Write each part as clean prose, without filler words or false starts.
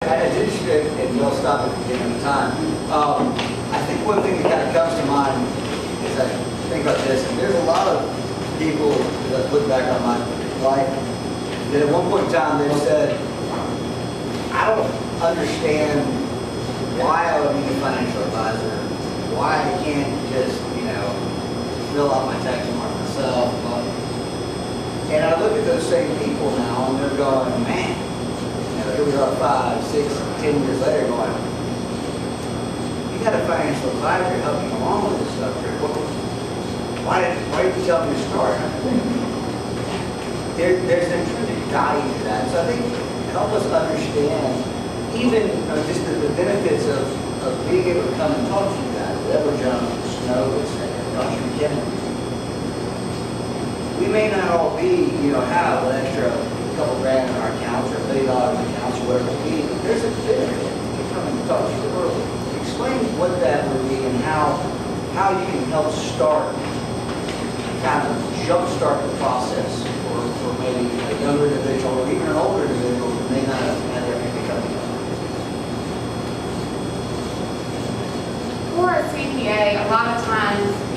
I did, and you'll stop at the beginning of time. I think one thing that kind of comes to mind is I think about this, and there's a lot of people that I look back on my life that at one point in time they said, I don't understand why I would need a financial advisor, why I can't just, fill out my tax return myself. And I look at those same people now and they're going, man, here we are 5, 6, 10 years later going, you got a financial advisor helping along with this stuff here. Why did you tell me to start? There's an intrinsic value to that. So I think help us understand even just the benefits of being able to come and talk to you guys, Edward Jones, Snow, Dr. McKinnon. We may not all be, have an extra couple grand in our accounts or $1 million in accounts or whatever it be. There's a benefit to come and talk to you early. Explain what that would be and how you can help start, kind of jumpstart the process for maybe a younger individual or even an older individual who may not have had everything coming up. For a CPA, a lot of times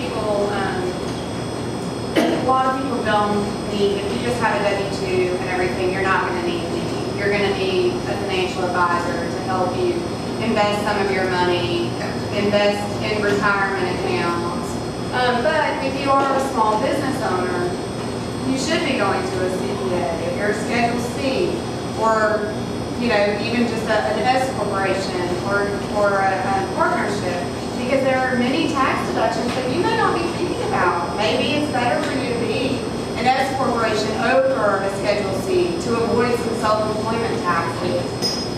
a lot of people don't need, if you just have a W-2 and everything, you're not going to need me. You're going to need a financial advisor to help you invest some of your money, invest in retirement accounts. But if you are a small business owner, you should be going to a CPA. If you're a Schedule C, or even just an S corporation or a partnership, because there are many tax deductions that you may not be thinking about. Maybe it's better for you to be an S corporation over a Schedule C to avoid some self-employment taxes.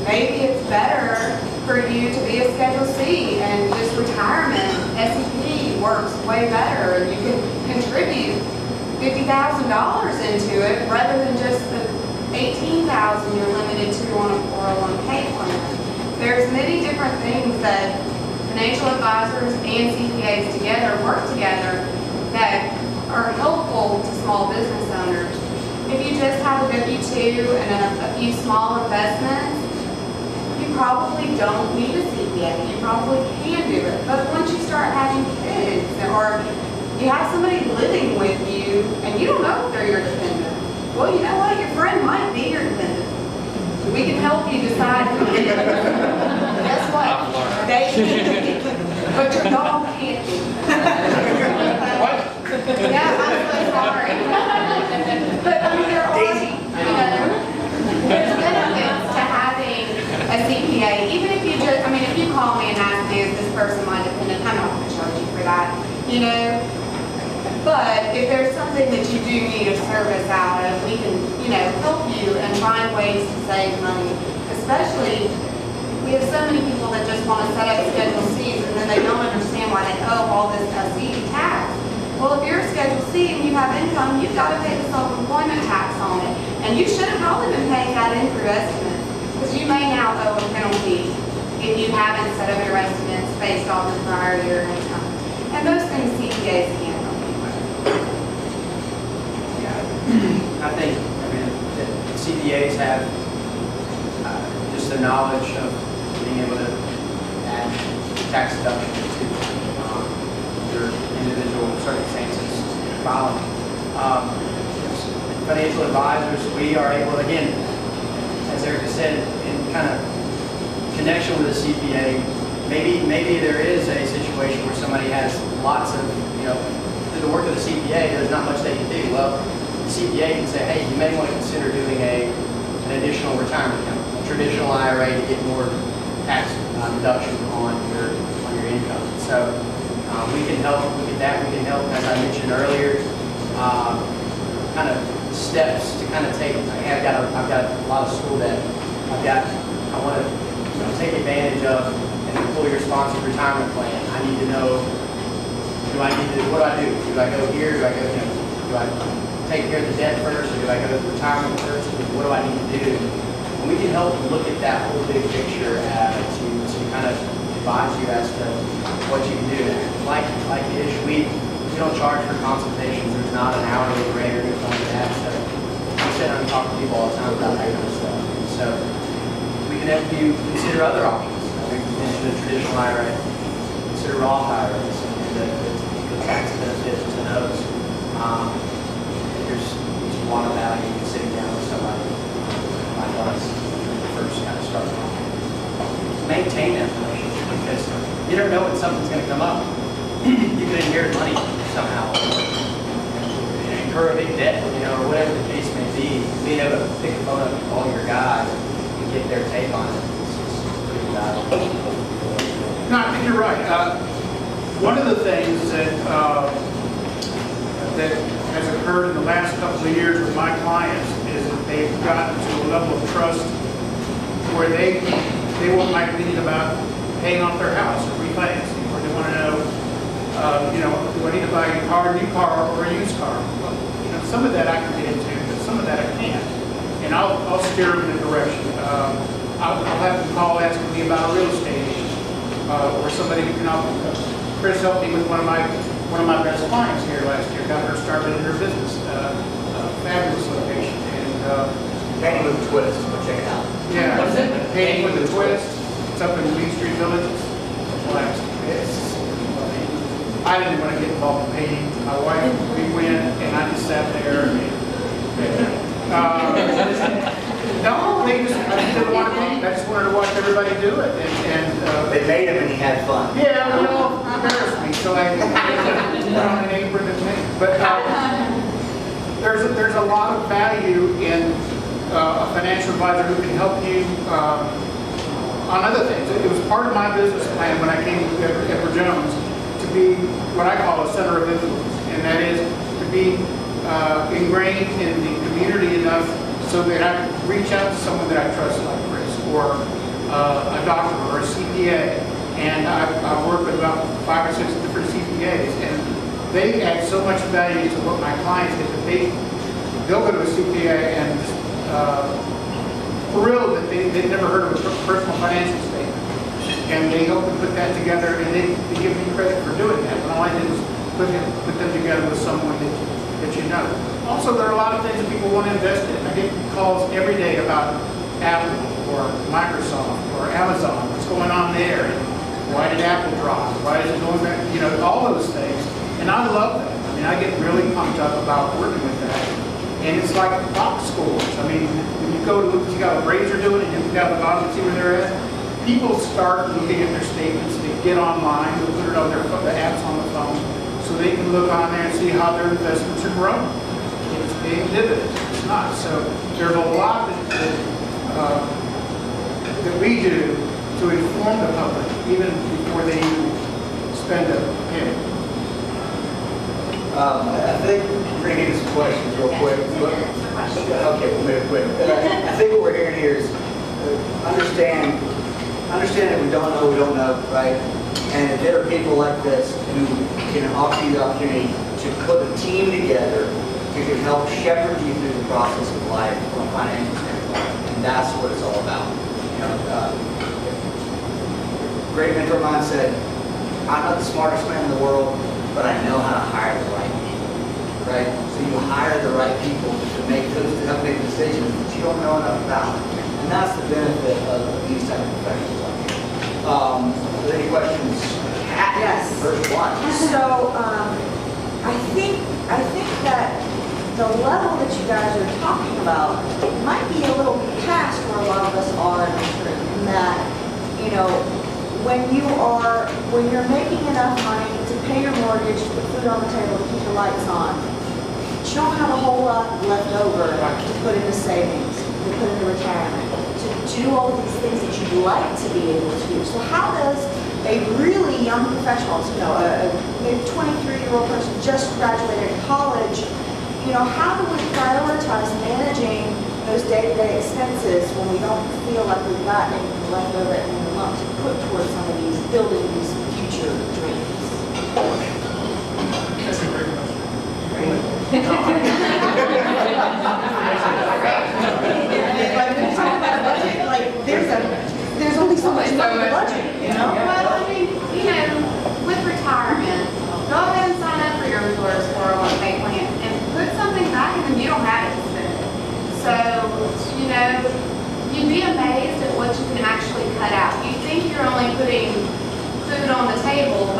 Maybe it's better for you to be a Schedule C and just retirement, SEP works way better, and you can contribute $50,000 into it rather than just the $18,000 you're limited to on a 401k plan. There's many different things that financial advisors and CPAs together work together that are helpful to small business owners. If you just have a W-2 and a few small investments, you probably don't need a CPA. You probably can do it. But once you start having kids or you have somebody living with you and you don't know if they're your dependent, well, you know what? Your friend might be your dependent. We can help you decide who it is. Guess what? They can be, but your dog can't be. What? Yeah, I'm so sorry. But there are, there's benefits to having a CPA. Even if you just, if you call me and ask me, is this person my dependent, I'm not going to charge you for that, But if there's something that you do need a service out of, we can, help you and find ways to save money. Especially, we have so many people that just want to set up Schedule Cs and then they don't understand why they owe all this SE tax. Well, if you're a Schedule C and you have income, you've got to pay the self-employment tax on it. And you should have probably been paying that in through estimates, because you may now owe a penalty if you haven't set up your estimates based off the prior year income. And those things CPAs can't help you with. Yeah, I think that CPAs have just the knowledge of being able to add tax deductions to your individual circumstances following. Financial advisors, we are able, again, as Erica said, in kind of connection with a CPA, maybe there is a situation where somebody has lots of, through the work of the CPA, there's not much they can do. Well, the CPA can say, hey, you may want to consider doing an additional retirement account, a traditional IRA to get more tax deduction on your income. So we can help look at that. We can help, as I mentioned earlier, kind of steps to kind of take. I've got a lot of school debt. I want to take advantage of an employer-sponsored retirement plan. I need to know, what do I do? Do I go here? Do I go, do I take care of the debt first, or do I go to the retirement first? What do I need to do? And we can help look at that whole big picture to kind of advise you as to what you can do. Like Ish, we don't charge for consultations. There's not an hourly rate or anything like that. So we sit down and talk to people all the time about that kind of stuff. So we even if you consider other options. I think you mentioned a traditional IRA, consider Roth IRAs, and the tax benefit to those. There's a lot of value in sitting down with somebody like us when you first kind of start off. Maintain that relationship because you don't know when something's going to come up. You could inherit money somehow, incur a big debt, or whatever the case may be. Being able to pick the phone up and call your guy and get their take on it is pretty valuable. No, I think you're right. One of the things that has occurred in the last couple of years with my clients is that they've gotten to a level of trust where they want my opinion about paying off their house or refinancing, or they want to know, do I need to buy a new car or a used car? Well, some of that I can get into, but some of that I can't. And I'll steer them in a direction. I'll have them call asking me about a real estate agent, or somebody who can help. Chris helped me with one of my best clients here last year. Got her started in her business. Fabulous location. And Painting with a twist, but check it out. yeah, What is it? Painting with a twist. It's up in Main Street Village. It's blast. I didn't want to get involved in painting. My wife, we went, and I just sat there. No, I just didn't want to paint. I just wanted to watch everybody do it. And They made him and he had fun. yeah, well, embarrassed me, so I put on an apron and paint. But there's a lot of value in a financial advisor who can help you on other things. It was part of my business plan when I came to Edward Jones to be what I call a center of influence, and that is to be ingrained in the community enough so that I could reach out to someone that I trust, like Chris, or a doctor or a CPA. And I work with about 5 or 6 different CPAs, and they add so much value to what my clients get that they'll go to a CPA and for real that they've never heard of a personal financial statement. And they help them put that together, and they give me credit for doing that. And all I did was put them together with someone that you know. Also, there are a lot of things that people want to invest in. I get calls every day about Apple or Microsoft or Amazon. What's going on there? And why did Apple drop? Why is it going back? All those things. And I love that. I mean, I get really pumped up about working with that. And it's like box scores. I mean, when you go to look, you got what Braves are doing, and you look down the bottom and see where they're at. People start looking at their statements. They get online. They put it on the apps on the phone, so they can look on there and see how their investments are growing. If it's paying dividends, if it's not. So there's a lot that we do to inform the public, even before they even spend a penny. I think we're going to get into some questions real quick. Okay, we'll move quick. I think what we're hearing here is understand that we don't know, right? And that there are people like this who can offer you the opportunity to put a team together who can help shepherd you through the process of life from a financial standpoint. And that's what it's all about. Great mentor of mine said, I'm not the smartest man in the world, but I know how to hire the right people, right? So you hire the right people to help make decisions that you don't know enough about. And that's the benefit of these type of professionals like you. Are there any questions? Yes. First one. So, I think that the level that you guys are talking about might be a little past where a lot of us are in this room. In that, when you're making enough money to pay your mortgage, to put food on the table, to keep the lights on, but you don't have a whole lot left over to put into savings, to put into retirement, to do all of these things that you'd like to be able to do. So how does a really young professional, a maybe 23-year-old person just graduated college, how do we prioritize managing those day-to-day expenses when we don't feel like we've got anything left over at the end of the month to put towards some of these, building these future dreams? That's a great question. There's only so much money in the budget, Well, I mean, with retirement, go ahead and sign up for your employer's 401k plan and put something back in them you don't have it to spend. So, you'd be amazed at what you can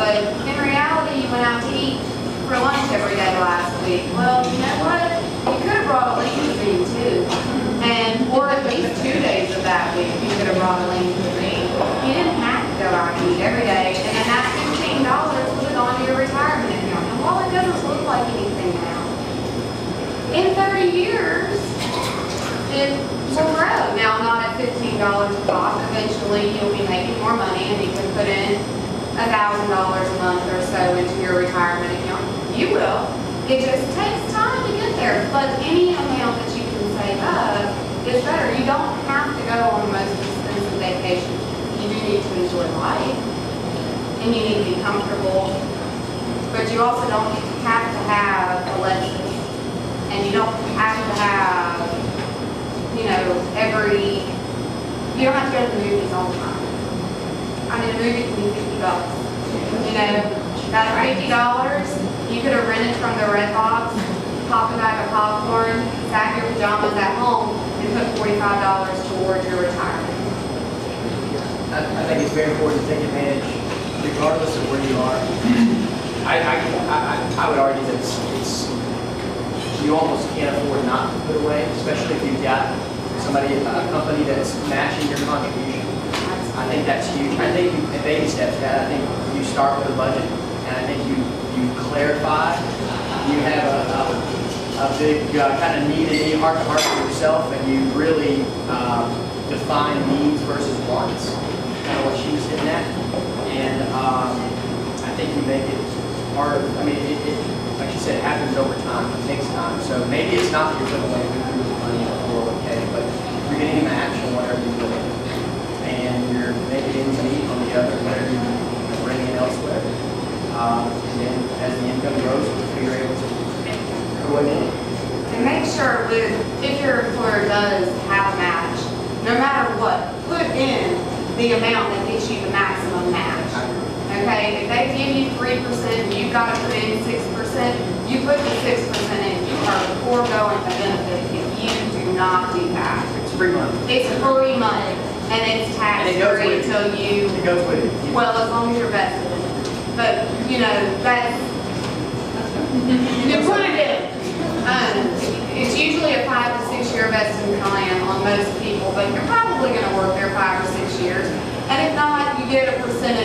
but in reality, you went out to eat for lunch every day last week. Well, you know what? You could have brought a lean cuisine too. And, or at least 2 days of that week, you could have brought a lean cuisine. You didn't have to go out and eat every day, and then that $15 would have gone to your retirement account. And while it doesn't look like anything now, in 30 years, it will grow. Now, not at $15 a pop. Eventually, you'll be making more money, and you can put in $1,000 a month or so into your retirement account. You will. It just takes time to get there. But any amount that you can save up is better. You don't have to go on the most expensive vacation. You do need to enjoy life, and you need to be comfortable. But you also don't have to have a Lexus, and you don't have to have, you don't have to go to the movies all the time. I mean, a movie can be $50. You know, that $50, you could have rented from the Red Box, pop a bag of popcorn, sack your pajamas at home, and put $45 towards your retirement. I think it's very important to take advantage, regardless of where you are. I would argue that it's you almost can't afford not to put away, especially if you've got a company that's matching your contribution. I think that's huge. I think in baby steps, Dad, I think you start with a budget, and I think you clarify. You have a big kind of need and heart-to-heart with yourself, and you really define needs versus wants, kind of what she was hitting at. And I think you make it part of, it like you said, it happens over time. It takes time. So maybe it's not that you're putting away money in a 401k, but you're getting a match on whatever you put in. And you're making ends meet on the other, whatever you're bringing in elsewhere. And then as the income grows, you're able to go in. And make sure if your employer does have a match, no matter what, put in the amount that gets you the maximum match. Okay, if they give you 3%, you've got to put in 6%, you put the 6% in, you are foregoing the benefit if you do not do that. It's free money. It's free money, and it's tax-free until you, It goes with it. well, as long as you're vested in it. But, that's, you put it in. It's usually a 5 to 6 year vesting plan on most people, but you're probably going to work there 5 or 6 years. And if not, you get a percentage